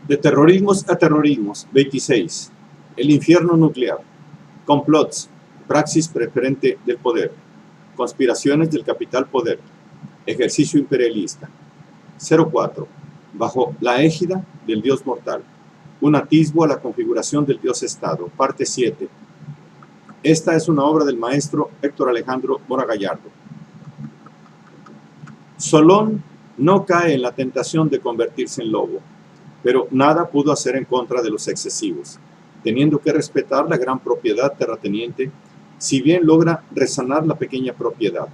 De terrorismos a terrorismos. 26. El infierno nuclear. Complots. Praxis preferente del poder. Conspiraciones del capital poder. Ejercicio imperialista. 04. Bajo la égida del Dios mortal. Un atisbo a la configuración del Dios Estado. Parte 7. Esta es una obra del maestro Héctor Alejandro Mora Gallardo. Solón no cae en la tentación de convertirse en lobo, pero nada pudo hacer en contra de los excesivos, teniendo que respetar la gran propiedad terrateniente, si bien logra resanar la pequeña propiedad,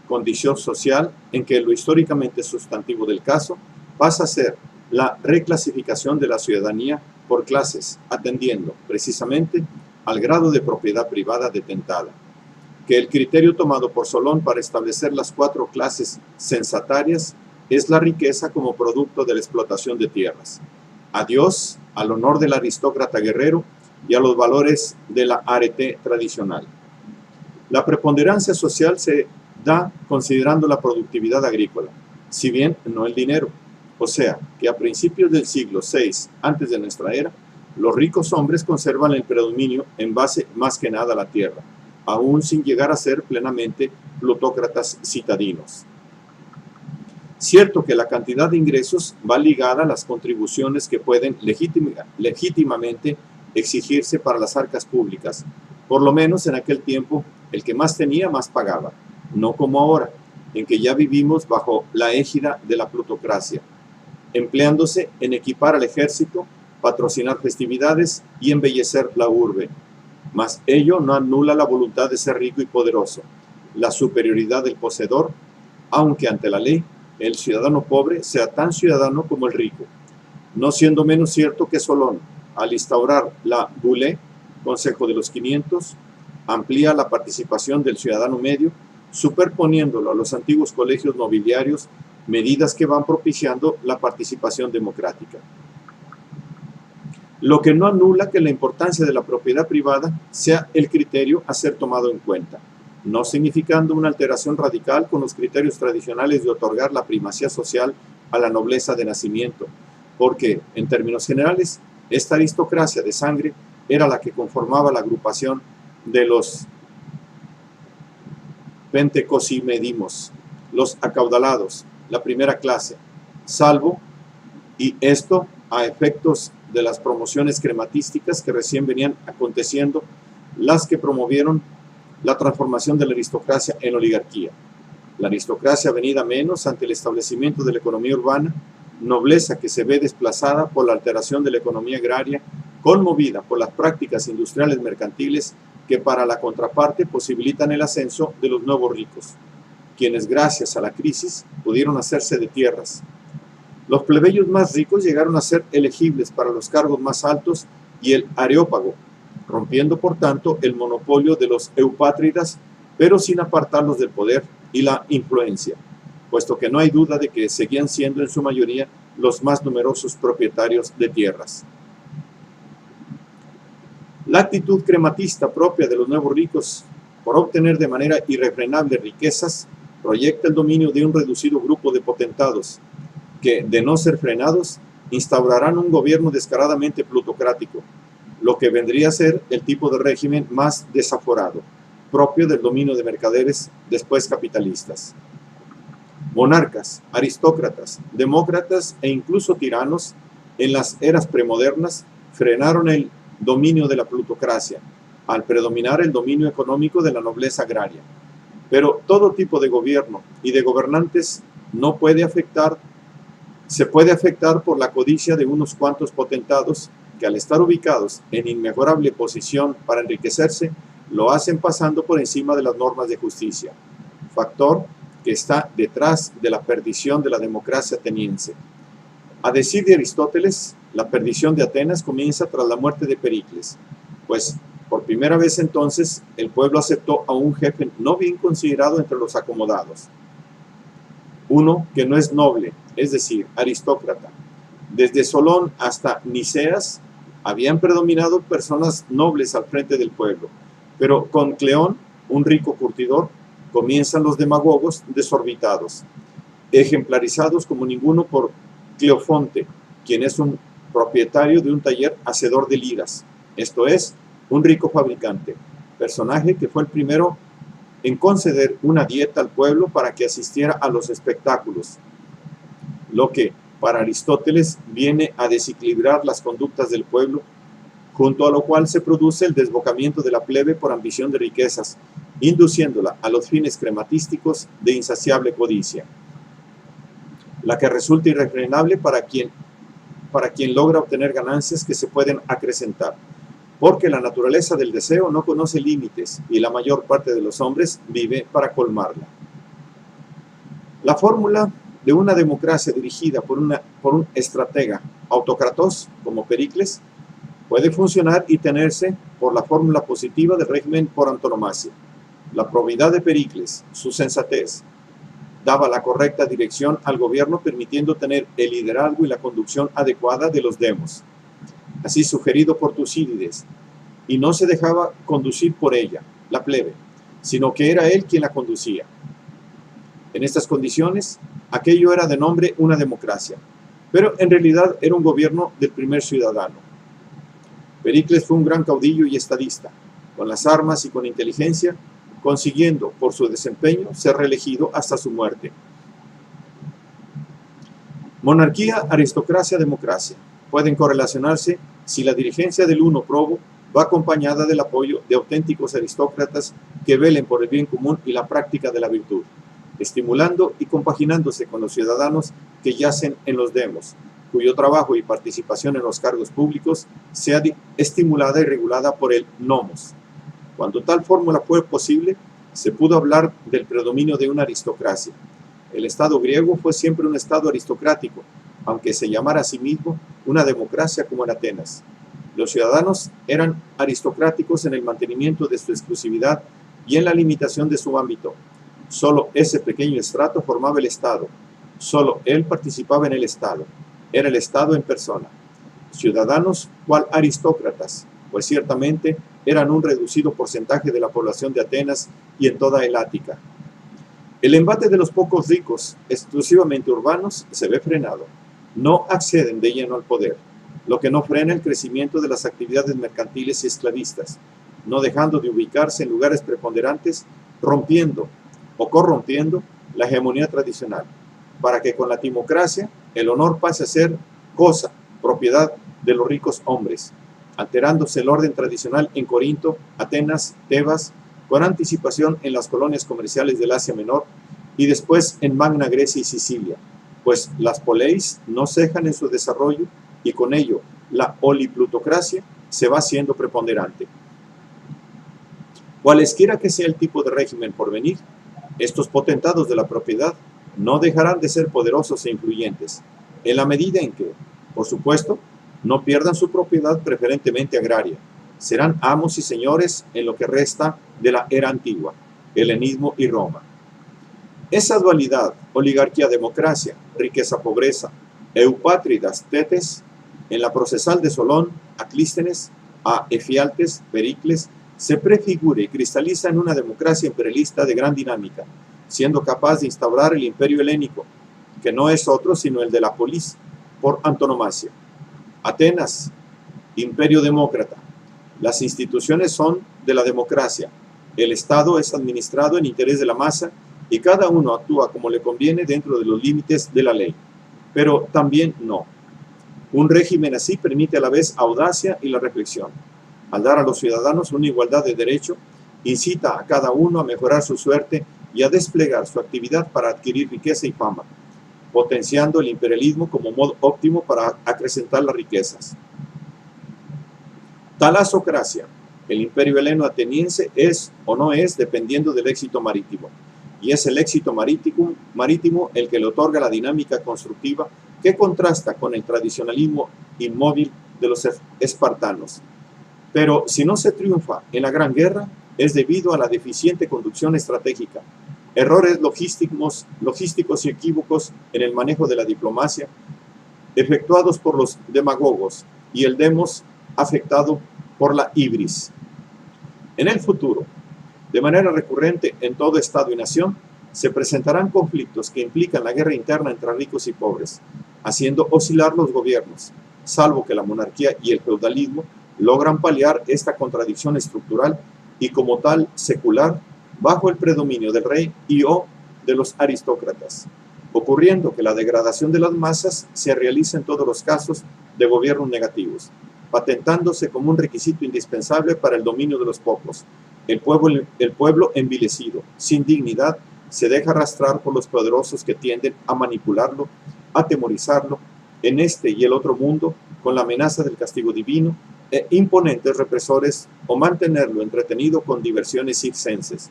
condición social en que lo históricamente sustantivo del caso pasa a ser la reclasificación de la ciudadanía por clases, atendiendo precisamente al grado de propiedad privada detentada, que el criterio tomado por Solón para establecer las 4 clases censatarias es la riqueza como producto de la explotación de tierras, a Dios, al honor del aristócrata guerrero y a los valores de la arete tradicional. La preponderancia social se da considerando la productividad agrícola, si bien no el dinero, o sea, que a principios del siglo VI antes de nuestra era, los ricos hombres conservan el predominio en base más que nada a la tierra, aún sin llegar a ser plenamente plutócratas citadinos. Cierto que la cantidad de ingresos va ligada a las contribuciones que pueden legítimamente exigirse para las arcas públicas. Por lo menos en aquel tiempo, el que más tenía, más pagaba. No como ahora, en que ya vivimos bajo la égida de la plutocracia, empleándose en equipar al ejército, patrocinar festividades y embellecer la urbe. Mas ello no anula la voluntad de ser rico y poderoso, la superioridad del poseedor, aunque ante la ley, el ciudadano pobre sea tan ciudadano como el rico, no siendo menos cierto que Solón, al instaurar la Bulé, Consejo de los 500, amplía la participación del ciudadano medio, superponiéndolo a los antiguos colegios nobiliarios, medidas que van propiciando la participación democrática. Lo que no anula que la importancia de la propiedad privada sea el criterio a ser tomado en cuenta, no significando una alteración radical con los criterios tradicionales de otorgar la primacía social a la nobleza de nacimiento, porque, en términos generales, esta aristocracia de sangre era la que conformaba la agrupación de los pentecosimedimos, los acaudalados, la primera clase, salvo, y esto a efectos de las promociones crematísticas que recién venían aconteciendo, las que promovieron la transformación de la aristocracia en oligarquía. La aristocracia venida menos ante el establecimiento de la economía urbana, nobleza que se ve desplazada por la alteración de la economía agraria, conmovida por las prácticas industriales mercantiles que para la contraparte posibilitan el ascenso de los nuevos ricos, quienes gracias a la crisis pudieron hacerse de tierras. Los plebeyos más ricos llegaron a ser elegibles para los cargos más altos y el areópago, rompiendo por tanto el monopolio de los eupátridas, pero sin apartarlos del poder y la influencia, puesto que no hay duda de que seguían siendo en su mayoría los más numerosos propietarios de tierras. La actitud crematista propia de los nuevos ricos por obtener de manera irrefrenable riquezas proyecta el dominio de un reducido grupo de potentados que, de no ser frenados, instaurarán un gobierno descaradamente plutocrático, lo que vendría a ser el tipo de régimen más desaforado, propio del dominio de mercaderes después capitalistas. Monarcas, aristócratas, demócratas e incluso tiranos, en las eras premodernas, frenaron el dominio de la plutocracia, al predominar el dominio económico de la nobleza agraria. Pero todo tipo de gobierno y de gobernantes se puede afectar por la codicia de unos cuantos potentados que al estar ubicados en inmejorable posición para enriquecerse, lo hacen pasando por encima de las normas de justicia, factor que está detrás de la perdición de la democracia ateniense. A decir de Aristóteles, la perdición de Atenas comienza tras la muerte de Pericles, pues por primera vez entonces el pueblo aceptó a un jefe no bien considerado entre los acomodados, uno que no es noble, es decir, aristócrata. Desde Solón hasta Niceas habían predominado personas nobles al frente del pueblo, pero con Cleón, un rico curtidor, comienzan los demagogos desorbitados, ejemplarizados como ninguno por Cleofonte, quien es un propietario de un taller hacedor de liras, esto es, un rico fabricante, personaje que fue el primero en conceder una dieta al pueblo para que asistiera a los espectáculos, lo que para Aristóteles viene a desequilibrar las conductas del pueblo, junto a lo cual se produce el desbocamiento de la plebe por ambición de riquezas, induciéndola a los fines crematísticos de insaciable codicia, la que resulta irrefrenable para quien logra obtener ganancias que se pueden acrecentar, porque la naturaleza del deseo no conoce límites y la mayor parte de los hombres vive para colmarla. La fórmula de una democracia dirigida por un estratega autocratos como Pericles puede funcionar y tenerse por la fórmula positiva del régimen por antonomasia. La probidad de Pericles, su sensatez, daba la correcta dirección al gobierno, permitiendo tener el liderazgo y la conducción adecuada de los demos, así sugerido por Tucídides, y no se dejaba conducir por ella, la plebe, sino que era él quien la conducía. En estas condiciones, aquello era de nombre una democracia, pero en realidad era un gobierno del primer ciudadano. Pericles fue un gran caudillo y estadista, con las armas y con inteligencia, consiguiendo por su desempeño ser reelegido hasta su muerte. Monarquía, aristocracia, democracia pueden correlacionarse si la dirigencia del uno probo va acompañada del apoyo de auténticos aristócratas que velen por el bien común y la práctica de la virtud, estimulando y compaginándose con los ciudadanos que yacen en los demos, cuyo trabajo y participación en los cargos públicos sea estimulada y regulada por el nomos. Cuando tal fórmula fue posible, se pudo hablar del predominio de una aristocracia. El Estado griego fue siempre un Estado aristocrático, aunque se llamara a sí mismo una democracia como en Atenas. Los ciudadanos eran aristocráticos en el mantenimiento de su exclusividad y en la limitación de su ámbito. Solo ese pequeño estrato formaba el Estado. Solo él participaba en el Estado. Era el Estado en persona. Ciudadanos cual aristócratas, pues ciertamente eran un reducido porcentaje de la población de Atenas y en toda el Ática. El embate de los pocos ricos, exclusivamente urbanos, se ve frenado. No acceden de lleno al poder, lo que no frena el crecimiento de las actividades mercantiles y esclavistas, no dejando de ubicarse en lugares preponderantes, rompiendo o corrompiendo la hegemonía tradicional, para que con la timocracia el honor pase a ser cosa, propiedad de los ricos hombres, alterándose el orden tradicional en Corinto, Atenas, Tebas, con anticipación en las colonias comerciales del Asia Menor y después en Magna Grecia y Sicilia, pues las poleis no cejan en su desarrollo y con ello la oliplutocracia se va haciendo preponderante. Cualesquiera que sea el tipo de régimen por venir, estos potentados de la propiedad no dejarán de ser poderosos e influyentes, en la medida en que, por supuesto, no pierdan su propiedad preferentemente agraria. Serán amos y señores en lo que resta de la era antigua, helenismo y Roma. Esa dualidad, oligarquía-democracia, riqueza-pobreza, eupátridas-tetes, en la procesal de Solón, a Clístenes, a Efialtes, Pericles, se prefigura y cristaliza en una democracia imperialista de gran dinámica, siendo capaz de instaurar el imperio helénico, que no es otro sino el de la polis, por antonomasia. Atenas, imperio demócrata. Las instituciones son de la democracia. El Estado es administrado en interés de la masa y cada uno actúa como le conviene dentro de los límites de la ley. Pero también no. Un régimen así permite a la vez audacia y la reflexión. Al dar a los ciudadanos una igualdad de derecho, incita a cada uno a mejorar su suerte y a desplegar su actividad para adquirir riqueza y fama, potenciando el imperialismo como modo óptimo para acrecentar las riquezas. Talasocracia. El imperio heleno ateniense es o no es dependiendo del éxito marítimo, y es el éxito marítimo el que le otorga la dinámica constructiva que contrasta con el tradicionalismo inmóvil de los espartanos. Pero si no se triunfa en la gran guerra, es debido a la deficiente conducción estratégica, errores logísticos y equívocos en el manejo de la diplomacia, efectuados por los demagogos, y el demos afectado por la ibris. En el futuro, de manera recurrente en todo Estado y nación, se presentarán conflictos que implican la guerra interna entre ricos y pobres, haciendo oscilar los gobiernos, salvo que la monarquía y el feudalismo logran paliar esta contradicción estructural y como tal secular bajo el predominio del rey y o de los aristócratas, ocurriendo que la degradación de las masas se realiza en todos los casos de gobiernos negativos, patentándose como un requisito indispensable para el dominio de los pocos. El pueblo envilecido, sin dignidad, se deja arrastrar por los poderosos que tienden a manipularlo, atemorizarlo en este y el otro mundo con la amenaza del castigo divino e imponentes represores o mantenerlo entretenido con diversiones circenses.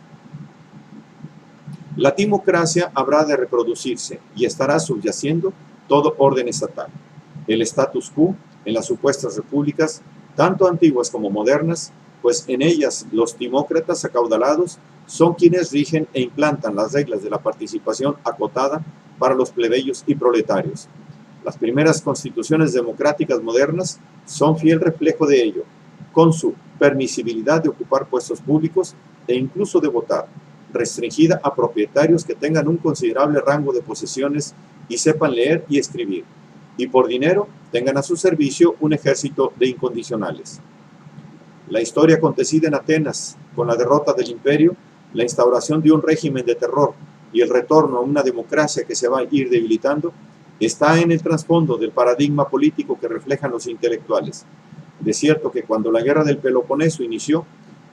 La timocracia habrá de reproducirse y estará subyaciendo todo orden estatal. El status quo en las supuestas repúblicas, tanto antiguas como modernas, pues en ellas los timócratas acaudalados son quienes rigen e implantan las reglas de la participación acotada para los plebeyos y proletarios. Las primeras constituciones democráticas modernas son fiel reflejo de ello, con su permisibilidad de ocupar puestos públicos e incluso de votar, restringida a propietarios que tengan un considerable rango de posesiones y sepan leer y escribir, y por dinero tengan a su servicio un ejército de incondicionales. La historia acontecida en Atenas, con la derrota del imperio, la instauración de un régimen de terror y el retorno a una democracia que se va a ir debilitando, está en el trasfondo del paradigma político que reflejan los intelectuales. De cierto que cuando la guerra del Peloponeso inició,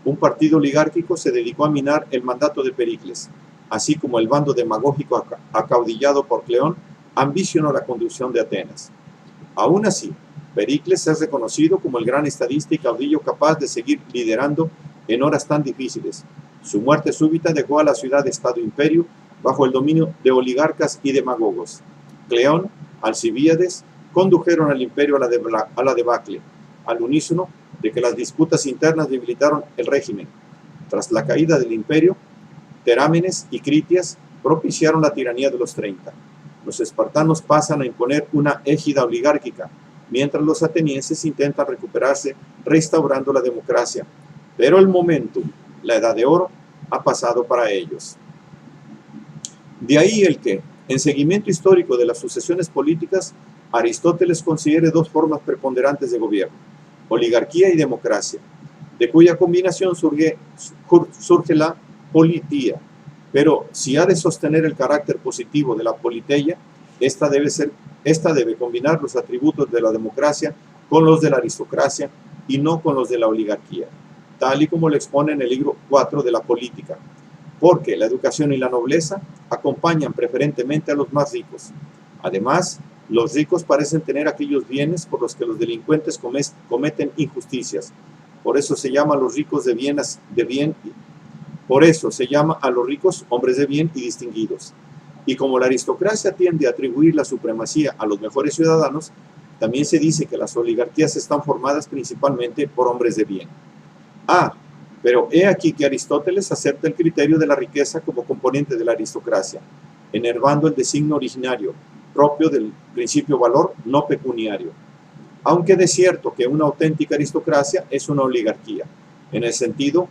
un partido oligárquico se dedicó a minar el mandato de Pericles, así como el bando demagógico acaudillado por Cleón ambicionó la conducción de Atenas. Aún así, Pericles es reconocido como el gran estadista y caudillo capaz de seguir liderando en horas tan difíciles. Su muerte súbita dejó a la ciudad-estado imperio bajo el dominio de oligarcas y demagogos. Cleón, Alcibíades, condujeron al imperio a la debacle, al unísono de que las disputas internas debilitaron el régimen. Tras la caída del imperio, Terámenes y Critias propiciaron la tiranía de los 30. Los espartanos pasan a imponer una égida oligárquica, mientras los atenienses intentan recuperarse restaurando la democracia. Pero el momentum, la edad de oro, ha pasado para ellos. De ahí el que, en seguimiento histórico de las sucesiones políticas, Aristóteles considere dos formas preponderantes de gobierno: oligarquía y democracia, de cuya combinación surge la politía. Pero si ha de sostener el carácter positivo de la politeia, esta debe combinar los atributos de la democracia con los de la aristocracia y no con los de la oligarquía, tal y como lo expone en el libro 4 de la Política, porque la educación y la nobleza acompañan preferentemente a los más ricos. Además, los ricos parecen tener aquellos bienes por los que los delincuentes cometen injusticias. Por eso se llama a los ricos Por eso se llama a los ricos hombres de bien y distinguidos. Y como la aristocracia tiende a atribuir la supremacía a los mejores ciudadanos, también se dice que las oligarquías están formadas principalmente por hombres de bien. Pero he aquí que Aristóteles acepta el criterio de la riqueza como componente de la aristocracia, enervando el designio originario, propio del principio valor no pecuniario. Aunque de cierto que una auténtica aristocracia es una oligarquía, en el sentido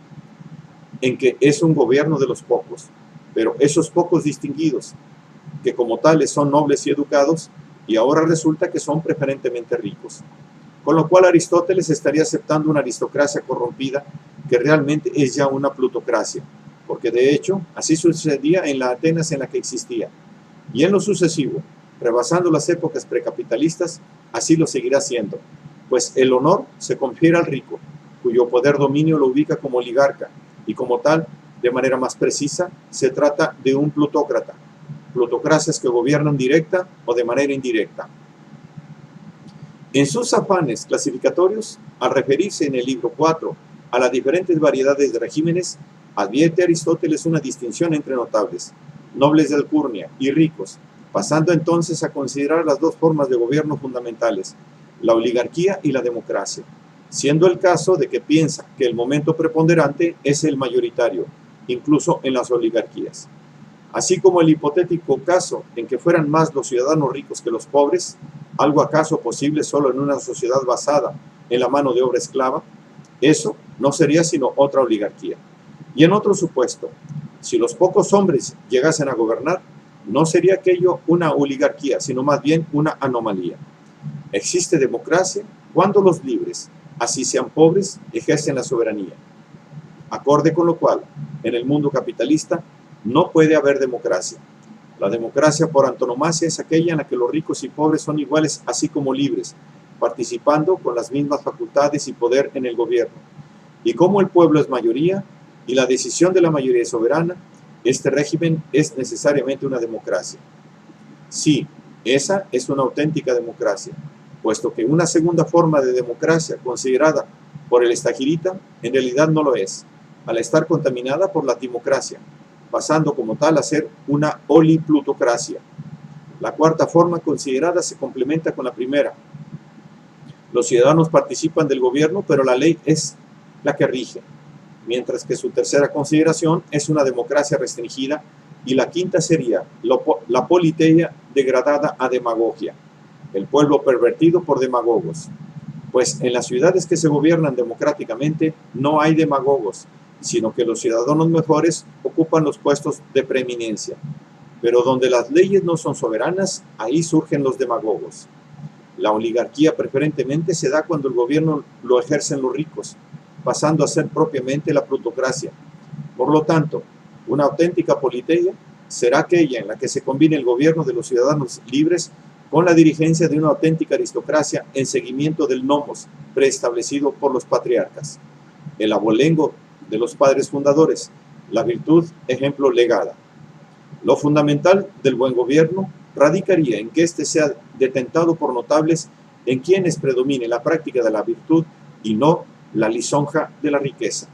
en que es un gobierno de los pocos, pero esos pocos distinguidos, que como tales son nobles y educados, y ahora resulta que son preferentemente ricos. Con lo cual Aristóteles estaría aceptando una aristocracia corrompida que realmente es ya una plutocracia, porque de hecho así sucedía en la Atenas en la que existía, y en lo sucesivo, rebasando las épocas precapitalistas, así lo seguirá siendo, pues el honor se confiere al rico, cuyo poder dominio lo ubica como oligarca, y como tal, de manera más precisa, se trata de un plutócrata, plutocracias que gobiernan directa o de manera indirecta. En sus afanes clasificatorios, al referirse en el libro 4 a las diferentes variedades de regímenes, advierte Aristóteles una distinción entre notables, nobles de alcurnia y ricos, pasando entonces a considerar las dos formas de gobierno fundamentales, la oligarquía y la democracia, siendo el caso de que piensa que el momento preponderante es el mayoritario, incluso en las oligarquías. Así como el hipotético caso en que fueran más los ciudadanos ricos que los pobres, algo acaso posible solo en una sociedad basada en la mano de obra esclava, eso no sería sino otra oligarquía. Y en otro supuesto, si los pocos hombres llegasen a gobernar, no sería aquello una oligarquía, sino más bien una anomalía. Existe democracia cuando los libres, así sean pobres, ejercen la soberanía. Acorde con lo cual, en el mundo capitalista no puede haber democracia. La democracia por antonomasia es aquella en la que los ricos y pobres son iguales, así como libres, participando con las mismas facultades y poder en el gobierno. Y como el pueblo es mayoría y la decisión de la mayoría es soberana, este régimen es necesariamente una democracia. Sí, esa es una auténtica democracia, puesto que una segunda forma de democracia considerada por el Stagirita en realidad no lo es, al estar contaminada por la timocracia, pasando como tal a ser una oliplutocracia. La cuarta forma considerada se complementa con la primera. Los ciudadanos participan del gobierno, pero la ley es la que rige, mientras que su tercera consideración es una democracia restringida, y la quinta sería la politeia degradada a demagogia, el pueblo pervertido por demagogos. Pues en las ciudades que se gobiernan democráticamente no hay demagogos, sino que los ciudadanos mejores ocupan los puestos de preeminencia. Pero donde las leyes no son soberanas, ahí surgen los demagogos. La oligarquía preferentemente se da cuando el gobierno lo ejercen los ricos, pasando a ser propiamente la plutocracia. Por lo tanto, una auténtica politeia será aquella en la que se combine el gobierno de los ciudadanos libres con la dirigencia de una auténtica aristocracia en seguimiento del nomos preestablecido por los patriarcas. El abolengo de los padres fundadores, la virtud ejemplo legada. Lo fundamental del buen gobierno radicaría en que éste sea detentado por notables en quienes predomine la práctica de la virtud y no la lisonja de la riqueza.